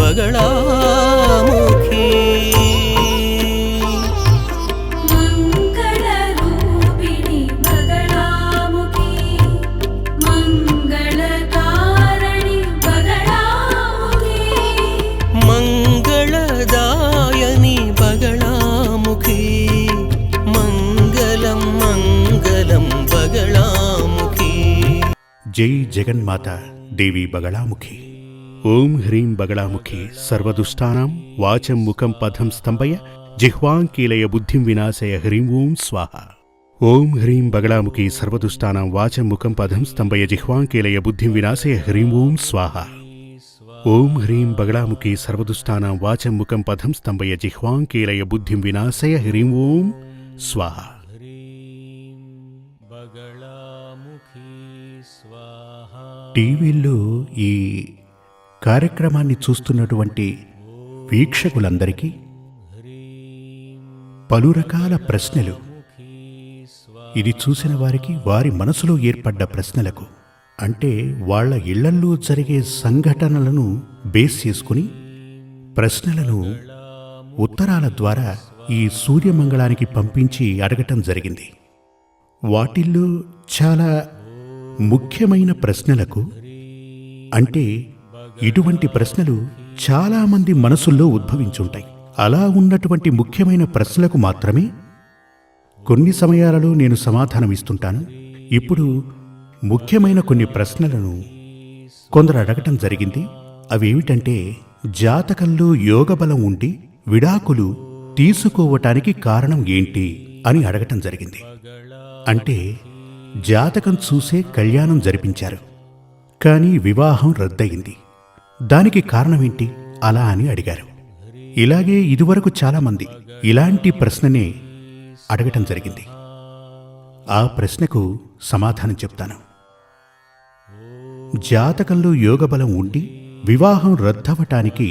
బగళాముఖి మంగళరూపిణి బగళాముఖి మంగళకారణి బగళాముఖి మంగళదాయని బగళాముఖి మంగళం మంగళం బగళాముఖి. జై జగన్మాత దేవి బగళాముఖి. ఓం హ్రీం బగళాముఖి సర్వదుష్టానాం వాచం ముఖం పథం స్తంభయ జిహ్వాంకీలయ బుద్ధిం వినాశయ హ్రీం ఓం స్వాహ. ఓం హ్రీం బగళాముఖి సర్వదుష్టానాం వాచం ముఖం పథం స్తంభయ జిహ్వాంకీలయ బుద్ధిం వినాశయ హ్రీం ఓం స్వాహ. ఓం హ్రీం బగళాముఖి సర్వదుష్టానాం వాచం ముఖం పథం స్తంభయ జిహ్వాంకీలయ బుద్ధిం వినాశయ హ్రీం ఓం స్వాహ. టీవీల్లో ఈ కార్యక్రమాన్ని చూస్తున్నటువంటి వీక్షకులందరికీ పలు రకాల ప్రశ్నలు, ఇది చూసిన వారికి వారి మనసులో ఏర్పడ్డ ప్రశ్నలకు, అంటే వాళ్ళ ఇళ్లల్లో జరిగే సంఘటనలను బేస్ చేసుకుని ప్రశ్నలను ఉత్తరాల ద్వారా ఈ సూర్యమంగళానికి పంపించి అడగటం జరిగింది. వాటిల్లో చాలా ముఖ్యమైన ప్రశ్నలకు, అంటే ఇటువంటి ప్రశ్నలు చాలామంది మనసుల్లో ఉద్భవించుంటాయి. అలా ఉన్నటువంటి ముఖ్యమైన ప్రశ్నలకు మాత్రమే కొన్ని సమయాలలో నేను సమాధానమిస్తుంటాను. ఇప్పుడు ముఖ్యమైన కొన్ని ప్రశ్నలను కొందరు అడగటం జరిగింది. అవేమిటంటే, జాతకంలో యోగబలం ఉండి విడాకులు తీసుకోవటానికి కారణం ఏంటి అని అడగటం జరిగింది. అంటే జాతకం చూసే కళ్యాణం జరిపించారు, కానీ వివాహం రద్దయింది. దానికి కారణమేంటి అలా అని అడిగారు. ఇలాగే ఇదివరకు చాలామంది ఇలాంటి ప్రశ్ననే అడగటం జరిగింది. ఆ ప్రశ్నకు సమాధానం చెప్తాను. జాతకంలో యోగబలం ఉండి వివాహం రద్దవటానికి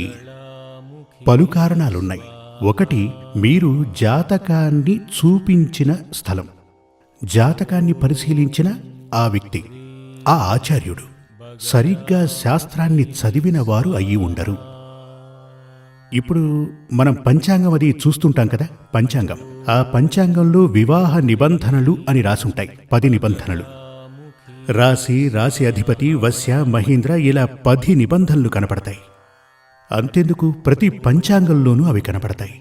పలు కారణాలున్నాయి. ఒకటి, మీరు జాతకాన్ని చూపించిన స్థలం, జాతకాన్ని పరిశీలించిన ఆ వ్యక్తి, ఆ ఆచార్యుడు సరిగ్గా శాస్త్రాన్ని చదివిన వారు అయ్యి ఉండరు. ఇప్పుడు మనం పంచాంగం అది చూస్తుంటాం కదా, పంచాంగం. ఆ పంచాంగంలో వివాహ నిబంధనలు అని రాసుంటాయి, 10 నిబంధనలు. రాశి, రాశి అధిపతి, వశ్య, మహీంద్ర, ఇలా 10 నిబంధనలు కనపడతాయి. అంతెందుకు, ప్రతి పంచాంగంలోనూ అవి కనపడతాయి.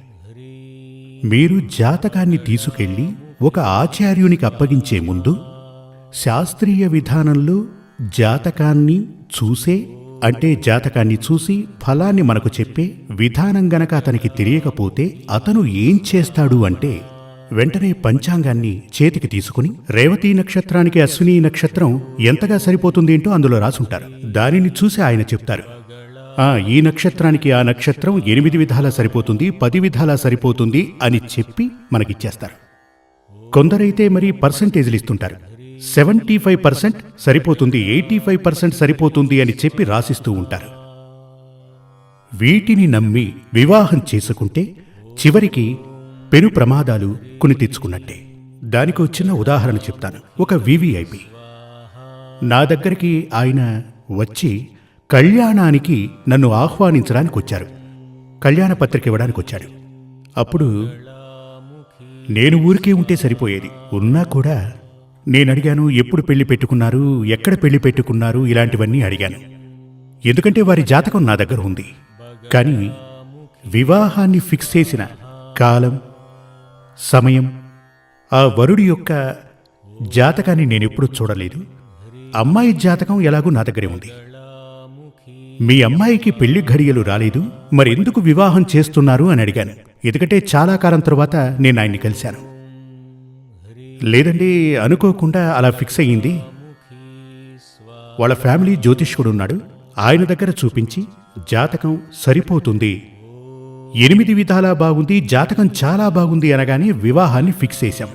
మీరు జాతకాన్ని తీసుకెళ్లి ఒక ఆచార్యునికి అప్పగించే ముందు శాస్త్రీయ విధానంలో జాతకాన్ని చూసే, అంటే జాతకాన్ని చూసి ఫలాన్ని మనకు చెప్పే విధానం గనక అతనికి తెలియకపోతే అతను ఏం చేస్తాడు అంటే, వెంటనే పంచాంగాన్ని చేతికి తీసుకుని రేవతీ నక్షత్రానికి అశ్విని నక్షత్రం ఎంతగా సరిపోతుందేంటో అందులో రాసుంటారు. దానిని చూసి ఆయన చెప్తారు, ఈ నక్షత్రానికి ఆ నక్షత్రం 8 విధాలా సరిపోతుంది, 10 విధాలా సరిపోతుంది అని చెప్పి మనకిచ్చేస్తారు. కొందరైతే మరి పర్సంటేజ్లు ఇస్తుంటారు. 75% సరిపోతుంది, 85% సరిపోతుంది అని చెప్పి రాసిస్తూ ఉంటారు. వీటిని నమ్మి వివాహం చేసుకుంటే చివరికి పెను ప్రమాదాలు కొని తెచ్చుకున్నట్టే. దానికో చిన్న ఉదాహరణ చెప్తాను. ఒక వివిఐపి నా దగ్గరికి ఆయన వచ్చి కళ్యాణానికి నన్ను ఆహ్వానించడానికి వచ్చారు, కళ్యాణ పత్రిక ఇవ్వడానికి వచ్చాడు. అప్పుడు నేను ఊరికే ఉంటే సరిపోయేది. ఉన్నా కూడా నేను అడిగాను, ఎప్పుడు పెళ్లి పెట్టుకున్నారు, ఎక్కడ పెళ్లి పెట్టుకున్నారు, ఇలాంటివన్నీ అడిగాను. ఎందుకంటే వారి జాతకం నా దగ్గర ఉంది. కానీ వివాహాన్ని ఫిక్స్ చేసిన కాలం, సమయం, ఆ వరుడి యొక్క జాతకాన్ని నేనెప్పుడూ చూడలేదు. అమ్మాయి జాతకం ఎలాగూ నా దగ్గరే ఉంది. మీ అమ్మాయికి పెళ్లి ఘడియలు రాలేదు, మరెందుకు వివాహం చేస్తున్నారు అని అడిగాను. ఎందుకంటే చాలా కాలం తరువాత నేను ఆయన్ని కలిశాను. లేదండి, అనుకోకుండా అలా ఫిక్స్ అయ్యింది. వాళ్ళ ఫ్యామిలీ జ్యోతిష్కుడు ఉన్నాడు, ఆయన దగ్గర చూపించి జాతకం సరిపోతుంది, 8 విధాలా బాగుంది, జాతకం చాలా బాగుంది అనగానే వివాహాన్ని ఫిక్స్ చేశాం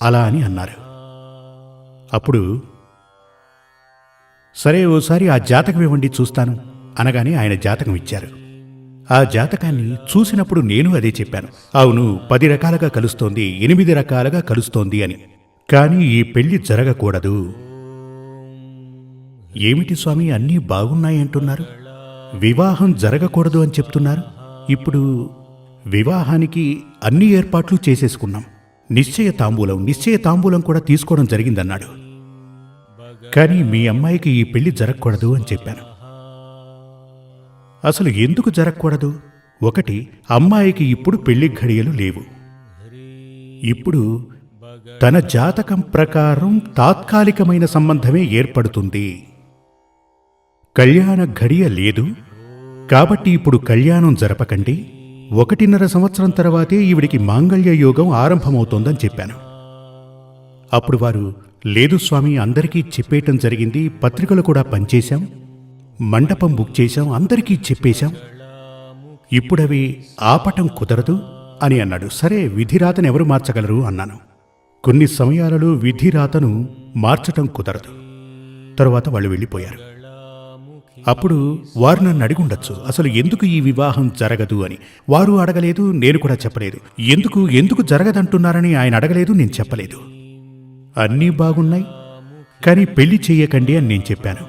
అలా అని అన్నారు. అప్పుడు సరే ఓసారి ఆ జాతకం ఇవ్వండి చూస్తాను అనగానే ఆయన జాతకం ఇచ్చారు. ఆ జాతకాన్ని చూసినప్పుడు నేను అదే చెప్పాను, అవును 10 రకాలుగా కలుస్తోంది, 8 రకాలుగా కలుస్తోంది అని. కానీ ఈ పెళ్లి జరగకూడదు. ఏమిటి స్వామి అన్నీ బాగున్నాయంటున్నారు, వివాహం జరగకూడదు అని చెప్తున్నారు. ఇప్పుడు వివాహానికి అన్ని ఏర్పాట్లు చేసేసుకున్నాం. నిశ్చయ తాంబూలం కూడా తీసుకోవడం జరిగిందన్నాడు. కానీ మీ అమ్మాయికి ఈ పెళ్లి జరగకూడదు అని చెప్పాను. అసలు ఎందుకు జరగకూడదు? ఒకటి, అమ్మాయికి ఇప్పుడు పెళ్లి ఘడియలు లేవు. ఇప్పుడు తన జాతకం ప్రకారం తాత్కాలికమైన సంబంధమే ఏర్పడుతుంది. కళ్యాణ ఘడియ లేదు. కాబట్టి ఇప్పుడు కళ్యాణం జరపకండి. 1.5 సంవత్సరం తర్వాతే ఈవిడికి మాంగళ్య యోగం ఆరంభమవుతోందని చెప్పాను. అప్పుడు వారు, లేదు స్వామి, అందరికీ చెప్పేయటం జరిగింది, పత్రికలు కూడా పనిచేశాం, మండపం బుక్ చేశాం, అందరికీ చెప్పేశాం, ఇప్పుడవి ఆపటం కుదరదు అని అన్నాడు. సరే, విధిరాతను ఎవరు మార్చగలరు అన్నాను. కొన్ని సమయాలలో విధిరాతను మార్చటం కుదరదు. తరువాత వాళ్ళు వెళ్ళిపోయారు. అప్పుడు వారు నన్ను అడిగుండొచ్చు, అసలు ఎందుకు ఈ వివాహం జరగదు అని. వారు అడగలేదు, నేను కూడా చెప్పలేదు. ఎందుకు జరగదంటున్నారని ఆయన అడగలేదు, నేను చెప్పలేదు. అన్నీ బాగున్నాయి, కానీ పెళ్లి చెయ్యకండి అని నేను చెప్పాను.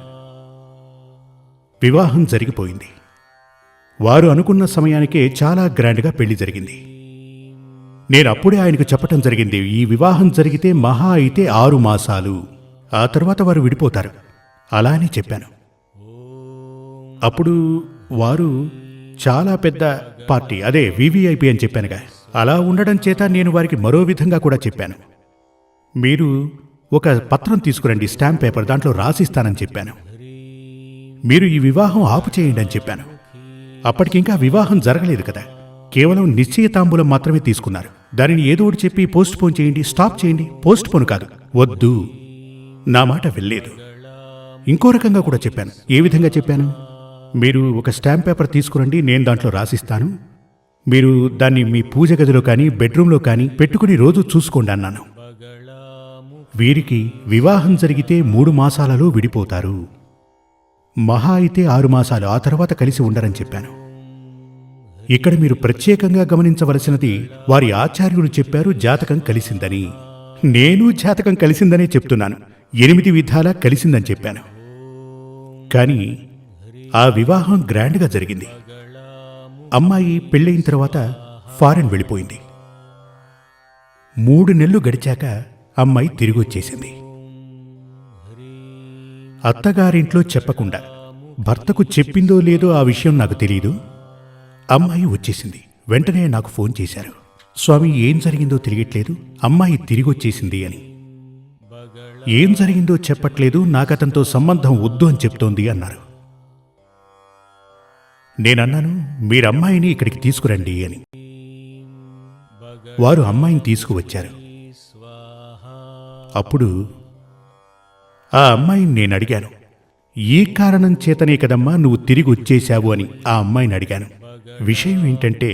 వివాహం జరిగిపోయింది. వారు అనుకున్న సమయానికే చాలా గ్రాండ్గా పెళ్లి జరిగింది. నేను అప్పుడే ఆయనకు చెప్పటం జరిగింది, ఈ వివాహం జరిగితే మహా అయితే 6 మాసాలు, ఆ తర్వాత వారు విడిపోతారు అలా అని చెప్పాను. అప్పుడు వారు చాలా పెద్ద పార్టీ, అదే వివిఐపి అని చెప్పానుగా, అలా ఉండడం చేత నేను వారికి మరో విధంగా కూడా చెప్పాను. మీరు ఒక పత్రం తీసుకురండి, స్టాంప్ పేపర్, దాంట్లో రాసిస్తానని చెప్పాను. మీరు ఈ వివాహం ఆపు చేయండి అని చెప్పాను. అప్పటికింకా వివాహం జరగలేదు కదా, కేవలం నిశ్చయ తాంబూలం మాత్రమే తీసుకున్నారు. దానిని ఏదో ఒకటి చెప్పి పోస్ట్ పోన్ చేయండి, స్టాప్ చేయండి. పోస్ట్ పోన్ కాదు, వద్దు. నా మాట వెళ్ళలేదు. ఇంకో రకంగా కూడా చెప్పాను. ఏ విధంగా చెప్పాను? మీరు ఒక స్టాంప్ పేపర్ తీసుకురండి, నేను దాంట్లో రాసిస్తాను, మీరు దాన్ని మీ పూజ గదిలో కానీ బెడ్రూమ్లో కానీ పెట్టుకుని రోజు చూసుకోండి అన్నాను. వీరికి వివాహం జరిగితే 3 మాసాలలో విడిపోతారు, మహా అయితే 6 మాసాలు, ఆ తర్వాత కలిసి ఉండరని చెప్పాను. ఇక్కడ మీరు ప్రత్యేకంగా గమనించవలసినది, వారి ఆచార్యులు చెప్పారు జాతకం కలిసిందని. నేను జాతకం కలిసిందనే చెప్తున్నాను, 8 విధాలా కలిసిందని చెప్పాను. కానీ ఆ వివాహం గ్రాండ్గా జరిగింది. అమ్మాయి పెళ్ళయిన తర్వాత ఫారెన్ వెళ్ళిపోయింది. 3 నెలలు గడిచాక అమ్మాయి తిరిగి వచ్చేసింది. అత్తగారింట్లో చెప్పకుండా, భర్తకు చెప్పిందో లేదో ఆ విషయం నాకు తెలియదు. అమ్మాయి వచ్చేసింది. వెంటనే నాకు ఫోన్ చేశారు, స్వామి ఏం జరిగిందో తెలియట్లేదు, అమ్మాయి తిరిగి వచ్చేసింది అని. ఏం జరిగిందో చెప్పట్లేదు, నాకతనితో సంబంధం వద్దు అని చెప్తోంది అన్నారు. నేనన్నాను, మీరమ్మాయిని ఇక్కడికి తీసుకురండి అని. వారు అమ్మాయిని తీసుకువచ్చారు. అప్పుడు ఆ అమ్మాయిని నేను అడిగాను, ఏ కారణం చేతనే కదమ్మా నువ్వు తిరిగి వచ్చేశావు అని ఆ అమ్మాయిని అడిగాను. విషయం ఏంటంటే,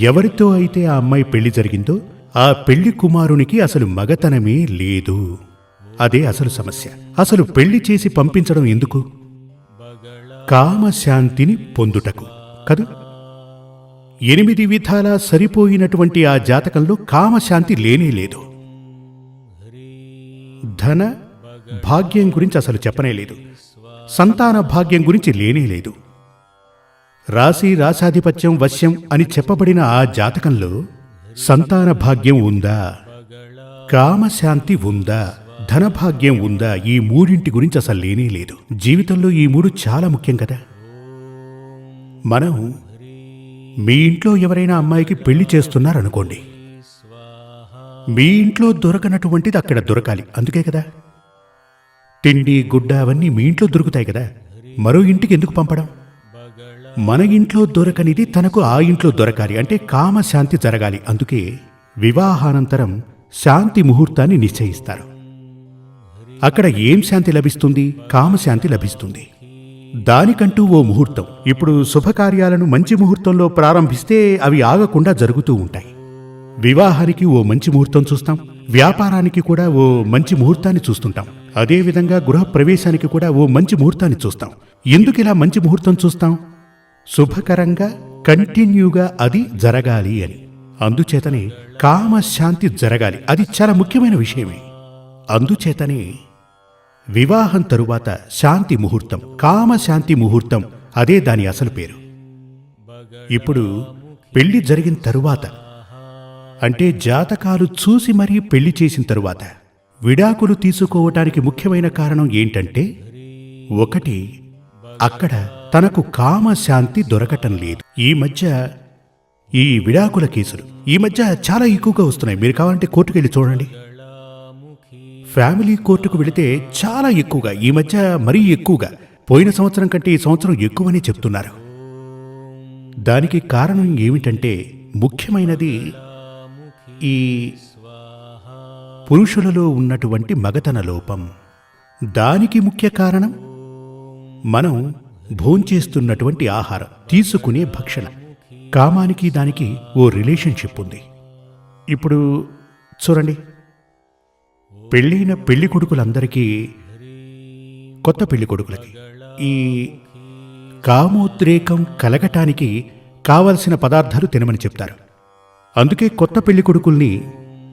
ఎవరితో అయితే ఆ అమ్మాయి పెళ్లి జరిగిందో ఆ పెళ్లి కుమారునికి అసలు మగతనమే లేదు. అదే అసలు సమస్య. అసలు పెళ్లి చేసి పంపించడం ఎందుకు? కామశాంతిని పొందుటకు కదూ. 8 విధాలా సరిపోయినటువంటి ఆ జాతకంలో కామశాంతి లేనే లేదు. ధన భాగ్యం గురించి అసలు చెప్పనే లేదు. సంతాన భాగ్యం గురించి లేనే లేదు. రాశాధిపత్యం వశ్యం అని చెప్పబడిన ఆ జాతకంలో సంతాన భాగ్యం ఉందా, కామశాంతి ఉందా, ధనభాగ్యం ఉందా, ఈ 3 గురించి అసలు లేనే లేదు. జీవితంలో ఈ 3 చాలా ముఖ్యం కదా. మనం మీ ఇంట్లో ఎవరైనా అమ్మాయికి పెళ్లి చేస్తున్నారనుకోండి, మీ ఇంట్లో దొరకనటువంటిది అక్కడ దొరకాలి, అందుకే కదా. తిండి గుడ్డ అవన్నీ మీ ఇంట్లో దొరుకుతాయి కదా, మరో ఇంటికి ఎందుకు పంపడం? మన ఇంట్లో దొరకనిది తనకు ఆ ఇంట్లో దొరకాలి అంటే కామశాంతి జరగాలి. అందుకే వివాహానంతరం శాంతి ముహూర్తాన్ని నిశ్చయిస్తారు. అక్కడ ఏం శాంతి లభిస్తుంది? కామశాంతి లభిస్తుంది. దానికంటూ ఓ ముహూర్తం. ఇప్పుడు శుభకార్యాలను మంచి ముహూర్తంలో ప్రారంభిస్తే అవి ఆగకుండా జరుగుతూ ఉంటాయి. వివాహానికి ఓ మంచి ముహూర్తం చూస్తాం, వ్యాపారానికి కూడా ఓ మంచి ముహూర్తాన్ని చూస్తుంటాం. అదేవిధంగా గృహప్రవేశానికి కూడా ఓ మంచి ముహూర్తాన్ని చూస్తాం. ఎందుకు ఇలా మంచి ముహూర్తం చూస్తాం? శుభకరంగా కంటిన్యూగా అది జరగాలి అని. అందుచేతనే కామశాంతి జరగాలి, అది చాలా ముఖ్యమైన విషయమే. అందుచేతనే వివాహం తరువాత శాంతి ముహూర్తం, కామశాంతి ముహూర్తం అదే దాని అసలు పేరు. ఇప్పుడు పెళ్లి జరిగిన తరువాత, అంటే జాతకాలు చూసి మరీ పెళ్లి చేసిన తరువాత విడాకులు తీసుకోవటానికి ముఖ్యమైన కారణం ఏంటంటే, ఒకటి, అక్కడ తనకు కామశాంతి దొరకటం లేదు. ఈ విడాకుల కేసులు ఈ మధ్య చాలా ఎక్కువగా వస్తున్నాయి. మీరు కావాలంటే కోర్టుకు వెళ్ళి చూడండి. ఫ్యామిలీ కోర్టుకు వెళితే చాలా ఎక్కువగా, ఈ మధ్య మరీ ఎక్కువగా, పోయిన సంవత్సరం కంటే ఈ సంవత్సరం ఎక్కువని చెప్తున్నారు. దానికి కారణం ఏమిటంటే, ముఖ్యమైనది ఈ పురుషులలో ఉన్నటువంటి మగతన లోపం. దానికి ముఖ్య కారణం మనం భోంచేస్తున్నటువంటి ఆహారం, తీసుకునే భక్షణ. కామానికి దానికి ఓ రిలేషన్షిప్ ఉంది. ఇప్పుడు చూడండి, పెళ్ళైన పెళ్లి కొడుకులందరికీ, కొత్త పెళ్లి కొడుకులకి ఈ కామోద్రేకం కలగటానికి కావలసిన పదార్థాలు తినమని చెప్తారు. అందుకే కొత్త పెళ్లి కొడుకుల్ని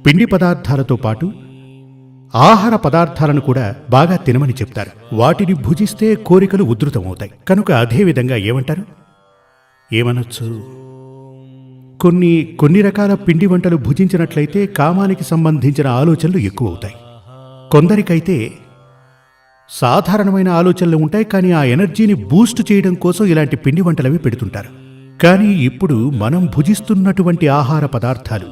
పిండి పదార్థాలతో పాటు ఆహార పదార్థాలను కూడా బాగా తినమని చెప్తారు. వాటిని భుజిస్తే కోరికలు ఉధృతమవుతాయి. కనుక అదేవిధంగా ఏమనొచ్చు, కొన్ని రకాల పిండి వంటలు భుజించినట్లయితే కామానికి సంబంధించిన ఆలోచనలు ఎక్కువ అవుతాయి. కొందరికైతే సాధారణమైన ఆలోచనలు ఉంటాయి, కానీ ఆ ఎనర్జీని బూస్ట్ చేయడం కోసం ఇలాంటి పిండి వంటలవి పెడుతుంటారు. కానీ ఇప్పుడు మనం భుజిస్తున్నటువంటి ఆహార పదార్థాలు,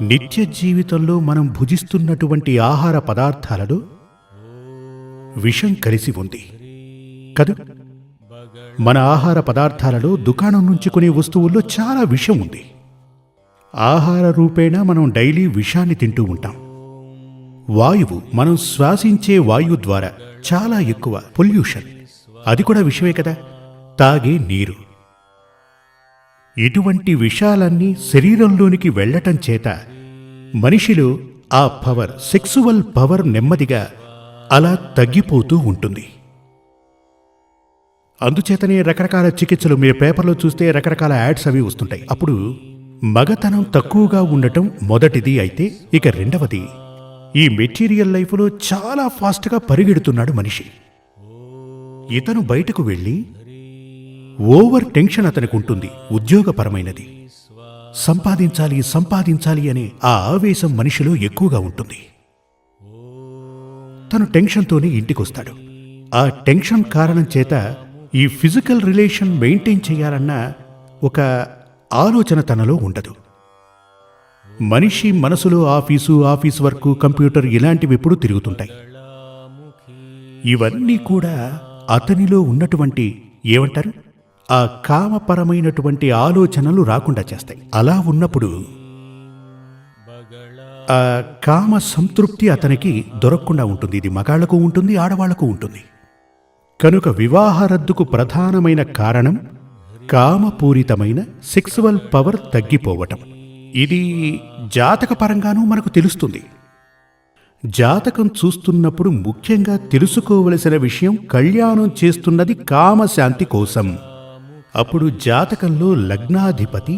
నిత్య జీవితంలో మనం భుజిస్తున్నటువంటి ఆహార పదార్థాలలో విషం కలిసి ఉంది కదా. మన ఆహార పదార్థాలలో, దుకాణం నుంచి కొనే వస్తువుల్లో చాలా విషం ఉంది. ఆహార రూపేణా మనం డైలీ విషాన్ని తింటూ ఉంటాం. వాయువు, మనం శ్వాసించే వాయువు ద్వారా చాలా ఎక్కువ పొల్యూషన్, అది కూడా విషమే కదా. తాగే నీరు, ఇటువంటి విషాలన్నీ శరీరంలోనికి వెళ్లటం చేత మనిషిలో ఆ పవర్, సెక్సువల్ పవర్ నెమ్మదిగా అలా తగ్గిపోతూ ఉంటుంది. అందుచేతనే రకరకాల చికిత్సలు, మీరు పేపర్లో చూస్తే రకరకాల యాడ్స్ అవి వస్తుంటాయి. అప్పుడు మగతనం తక్కువగా ఉండటం మొదటిది అయితే, ఇక రెండవది, ఈ మెటీరియల్ లైఫ్లో చాలా ఫాస్ట్గా పరిగెడుతున్నాడు మనిషి. ఇతను బయటకు వెళ్ళి ఓవర్ టెన్షన్ అతనికి ఉంటుంది, ఉద్యోగపరమైనది. సంపాదించాలి అనే ఆ ఆవేశం మనిషిలో ఎక్కువగా ఉంటుంది. తను టెన్షన్తోనే ఇంటికొస్తాడు. ఆ టెన్షన్ కారణం చేత ఈ ఫిజికల్ రిలేషన్ మెయింటైన్ చేయాలన్న ఒక ఆలోచన తనలో ఉండదు. మనిషి మనసులో ఆఫీస్ వర్క్, కంప్యూటర్ ఇలాంటివి ఎప్పుడూ తిరుగుతుంటాయి. ఇవన్నీ కూడా అతనిలో ఉన్నటువంటి ఆ కామపరమైనటువంటి ఆలోచనలు రాకుండా చేస్తాయి. అలా ఉన్నప్పుడు ఆ కామ సంతృప్తి అతనికి దొరకకుండా ఉంటుంది. ఇది మగాళ్లకు ఉంటుంది, ఆడవాళ్లకు ఉంటుంది. కనుక వివాహ రద్దుకు ప్రధానమైన కారణం కామపూరితమైన సెక్సువల్ పవర్ తగ్గిపోవటం. ఇది జాతకపరంగానూ మనకు తెలుస్తుంది. జాతకం చూస్తున్నప్పుడు ముఖ్యంగా తెలుసుకోవలసిన విషయం, కళ్యాణం చేస్తున్నది కామశాంతి కోసం. అప్పుడు జాతకంలో లగ్నాధిపతి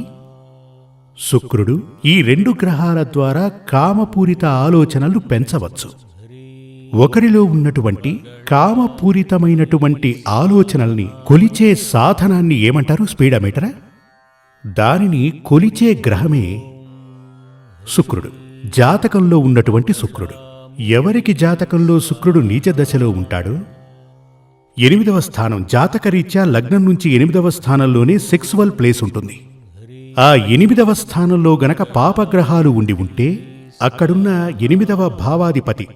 శుక్రుడు, ఈ 2 గ్రహాల ద్వారా కామపూరిత ఆలోచనలు పెంచవచ్చు. ఒకరిలో ఉన్నటువంటి కామపూరితమైనటువంటి ఆలోచనల్ని కొలిచే సాధనాన్ని ఏమంటారు? స్పీడోమీటరా? దానిని కొలిచే గ్రహమే శుక్రుడు, జాతకంలో ఉన్నటువంటి శుక్రుడు. ఎవరికి జాతకంలో శుక్రుడు నీచ దశలో ఉంటాడో, 8వ స్థానం, జాతకరీత్యా లగ్నం నుంచి 8వ స్థానంలోనే సెక్సువల్ ప్లేస్ ఉంటుంది. ఆ 8వ స్థానంలో గనక పాపగ్రహాలు ఉంటే, అక్కడున్న 8వ భావాధిపతి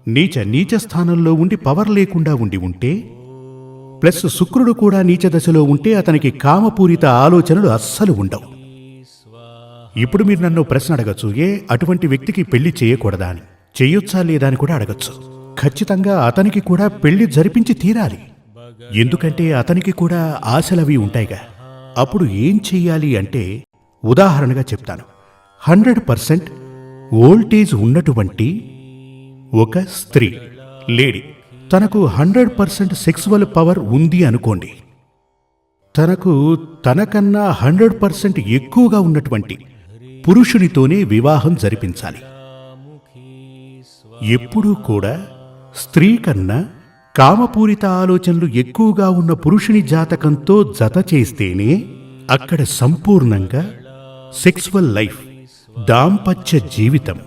నీచ స్థానంలో ఉండి పవర్ లేకుండా ఉంటే, ప్లస్ శుక్రుడు కూడా నీచ దశలో ఉంటే అతనికి కామపూరిత ఆలోచనలు అస్సలు ఉండవు. ఇప్పుడు మీరు నన్ను ప్రశ్న అడగచ్చు, అటువంటి వ్యక్తికి పెళ్లి చేయకూడదా అని. చెయ్యొచ్చా లేదా అని కూడా అడగచ్చు. ఖచ్చితంగా అతనికి కూడా పెళ్లి జరిపించి తీరాలి. ఎందుకంటే అతనికి కూడా ఆశలవి ఉంటాయిగా. అప్పుడు ఏం చెయ్యాలి అంటే, ఉదాహరణగా చెప్తాను. 100% వోల్టేజ్ ఉన్నటువంటి ఒక స్త్రీ, లేడీ, తనకు 100% సెక్సువల్ పవర్ ఉంది అనుకోండి. తనకన్నా 100% ఎక్కువగా ఉన్నటువంటి పురుషునితోనే వివాహం జరిపించాలి. ఎప్పుడూ కూడా స్త్రీ కన్నా కామపూరిత ఆలోచనలు ఎక్కువగా ఉన్న పురుషుని జాతకంతో జత చేస్తేనే అక్కడ సంపూర్ణంగా సెక్సువల్ లైఫ్, దాంపత్య జీవితం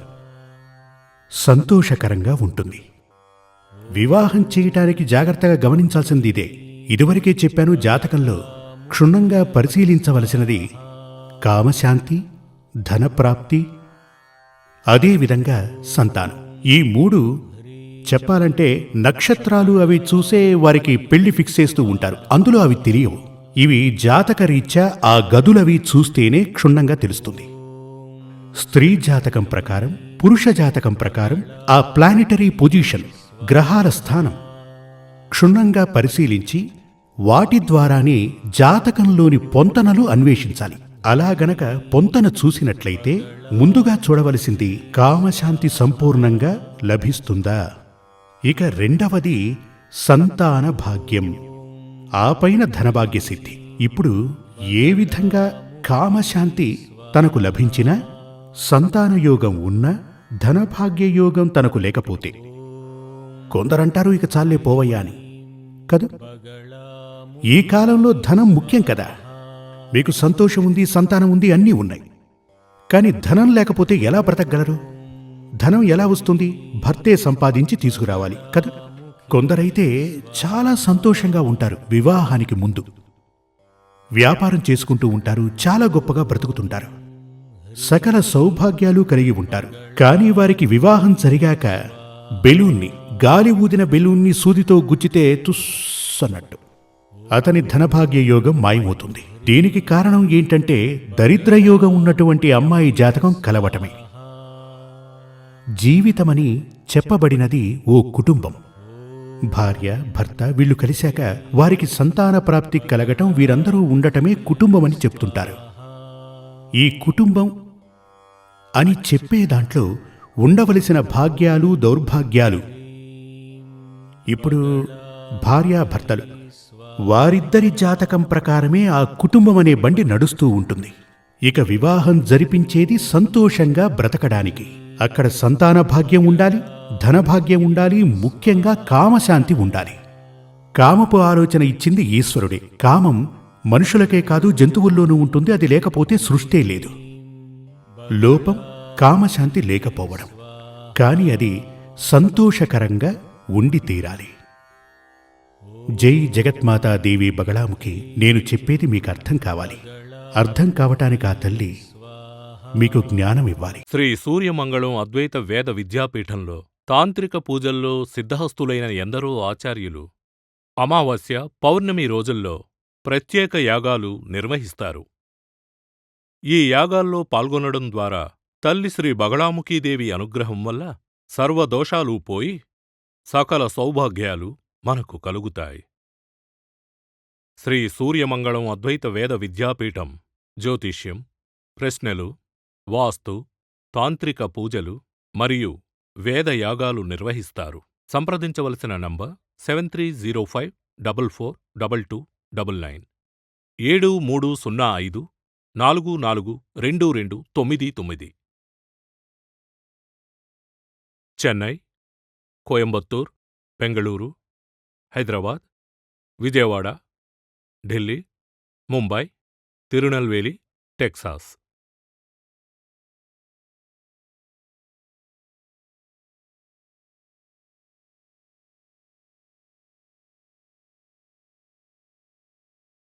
సంతోషకరంగా ఉంటుంది. వివాహం చేయటానికి జాగ్రత్తగా గమనించాల్సింది ఇదే. ఇదివరకే చెప్పాను, జాతకంలో క్షుణ్ణంగా పరిశీలించవలసినది కామశాంతి, ధనప్రాప్తి, అదేవిధంగా సంతానం. ఈ మూడు చెప్పాలంటే నక్షత్రాలు అవి చూసే వారికి పెళ్లి ఫిక్స్ చేస్తూ ఉంటారు, అందులో అవి తెలియవు. ఇవి జాతకరీత్యా ఆ గదులవి చూస్తేనే క్షుణ్ణంగా తెలుస్తుంది. స్త్రీ జాతకం ప్రకారం, పురుష జాతకం ప్రకారం ఆ ప్లానెటరీ పొజిషన్, గ్రహాల స్థానం క్షుణ్ణంగా పరిశీలించి వాటి ద్వారానే జాతకంలోని పొంతనలు అన్వేషించాలి. అలా గనక పొంతన చూసినట్లయితే ముందుగా చూడవలసింది కామశాంతి సంపూర్ణంగా లభిస్తుందా. ఇక రెండవది సంతాన భాగ్యం, ఆ పైన ధనభాగ్య సిద్ధి. ఇప్పుడు ఏ విధంగా కామశాంతి తనకు లభించినా, సంతాన యోగం ఉన్నా, ధనభాగ్య యోగం తనకు లేకపోతే కొందరంటారు ఇక చాలే పోవయ్యా అని. కదా, ఈ కాలంలో ధనం ముఖ్యం కదా. మీకు సంతోషం ఉంది, సంతానం ఉంది, అన్నీ ఉన్నాయి. కానీ ధనం లేకపోతే ఎలా బ్రతకగలరు? ధనం ఎలా వస్తుంది? భర్తే సంపాదించి తీసుకురావాలి కదా. కొందరైతే చాలా సంతోషంగా ఉంటారు వివాహానికి ముందు, వ్యాపారం చేసుకుంటూ ఉంటారు, చాలా గొప్పగా బ్రతుకుతుంటారు, సకల సౌభాగ్యాలు కలిగి ఉంటారు. కానీ వారికి వివాహం జరిగాక బెలూన్ని, గాలి ఊదిన బెలూన్ని సూదితో గుచ్చితే తుస్సన్నట్టు అతని ధనభాగ్య యోగం మాయమవుతుంది. దీనికి కారణం ఏంటంటే దరిద్రయోగం ఉన్నటువంటి అమ్మాయి జాతకం కలవటమే. జీవితమని చెప్పబడినది ఓ కుటుంబం. భార్య, భర్త వీళ్ళు కలిశాక వారికి సంతాన ప్రాప్తి కలగటం, వీరందరూ ఉండటమే కుటుంబమని చెప్తుంటారు. ఈ కుటుంబం అని చెప్పే దాంట్లో ఉండవలసిన భాగ్యాలు, దౌర్భాగ్యాలు, ఇప్పుడు భార్యాభర్తలు వారిద్దరి జాతకం ప్రకారమే ఆ కుటుంబం అనే బండి నడుస్తూ ఉంటుంది. ఇక వివాహం జరిపించేది సంతోషంగా బ్రతకడానికి. అక్కడ సంతాన భాగ్యం ఉండాలి, ధనభాగ్యం ఉండాలి, ముఖ్యంగా కామశాంతి ఉండాలి. కామపు ఆలోచన ఇచ్చింది ఈశ్వరుడే. కామం మనుషులకే కాదు జంతువుల్లోనూ ఉంటుంది, అది లేకపోతే సృష్టే లేదు. లోపం కామశాంతి లేకపోవడం, కాని అది సంతోషకరంగా ఉండి తీరాలి. జై జగత్మాతాదేవి బగళాముఖి. నేను చెప్పేది మీకు అర్థం కావాలి. అర్థం కావటానికి ఆ తల్లి మీకు జ్ఞానం ఇవ్వాలి. శ్రీ సూర్యమంగళం అద్వైత వేద విద్యాపీఠంలో తాంత్రిక పూజల్లో సిద్ధహస్తులైన ఎందరో ఆచార్యులు అమావాస్య, పౌర్ణమి రోజుల్లో ప్రత్యేక యాగాలు నిర్వహిస్తారు. ఈ యాగాల్లో పాల్గొనడం ద్వారా తల్లి శ్రీ బగళాముఖీదేవి అనుగ్రహం వల్ల సర్వదోషాలూ పోయి సకల సౌభాగ్యాలు మనకు కలుగుతాయి. శ్రీ సూర్యమంగళం అద్వైత వేద విద్యాపీఠం జ్యోతిష్యం, ప్రశ్నలు, వాస్తు, తాంత్రిక పూజలు మరియు వేదయాగాలు నిర్వహిస్తారు. సంప్రదించవలసిన నంబర్ 7305442299 7305442299. చెన్నై, కోయంబత్తూర్, బెంగళూరు, హైదరాబాద్, విజయవాడ, ఢిల్లీ, ముంబై, తిరునల్వేలి, టెక్సాస్.